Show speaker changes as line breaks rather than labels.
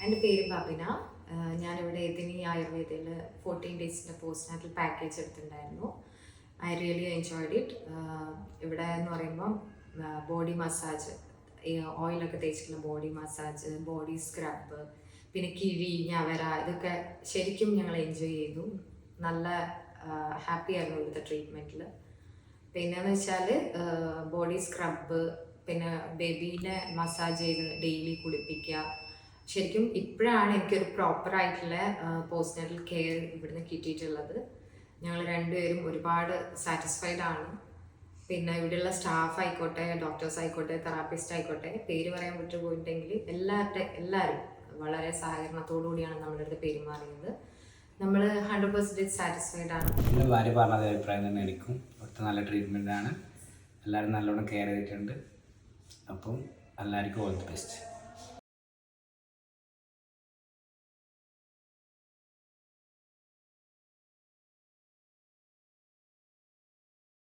എൻ്റെ പേര് ബബിന. ഞാനിവിടെ എതിനി ആയുർവേദയിൽ 14 ഡേയ്സിൻ്റെ പോസ്റ്റ് നാറ്റൽ പാക്കേജ് എടുത്തിട്ടുണ്ടായിരുന്നു. I really enjoyed it. ഇവിടെ എന്ന് പറയുമ്പം ബോഡി മസാജ്, ഓയിലൊക്കെ തേച്ചിട്ടുള്ള ബോഡി മസാജ്, ബോഡി സ്ക്രബ്, പിന്നെ കിഴി, ഞവര, ഇതൊക്കെ ശരിക്കും ഞങ്ങൾ എൻജോയ് ചെയ്തു. നല്ല ഹാപ്പി ആയിരുന്നു ഇവിടുത്തെ ട്രീറ്റ്മെൻറ്റിൽ. പിന്നെയെന്ന് വെച്ചാൽ ബോഡി സ്ക്രബ്, പിന്നെ ബേബീനെ മസാജ് ചെയ്ത് ഡെയിലി കുളിപ്പിക്കുക. ശരിക്കും ഇപ്പോഴാണ് എനിക്കൊരു പ്രോപ്പറായിട്ടുള്ള പോസ്റ്റ് നാറ്റൽ കെയർ ഇവിടുന്ന് കിട്ടിയിട്ടുള്ളത്. ഞങ്ങൾ രണ്ടുപേരും ഒരുപാട് സാറ്റിസ്ഫൈഡ് ആണ്. പിന്നെ ഇവിടെയുള്ള സ്റ്റാഫ് ആയിക്കോട്ടെ, ഡോക്ടേഴ്സ് ആയിക്കോട്ടെ, തെറാപ്പിസ്റ്റ് ആയിക്കോട്ടെ, പേര് പറയാൻ വിട്ടുപോയിട്ടുണ്ടെങ്കിൽ എല്ലാവരും വളരെ സഹകരണത്തോടു കൂടിയാണ് നമ്മുടെ അടുത്ത് പെരുമാറിയത്. നമ്മൾ 100% സാറ്റിസ്ഫൈഡ് ആണ്.
എൻ്റെ ഭാര്യ പറഞ്ഞത് അഭിപ്രായം തന്നെ എനിക്കും. ഒട്ടും നല്ല ട്രീറ്റ്മെൻറ്റാണ്. എല്ലാവരും നല്ലോണം കെയർ ചെയ്തിട്ടുണ്ട്. അപ്പം എല്ലാവർക്കും ഓൾ ദി ബെസ്റ്റ്.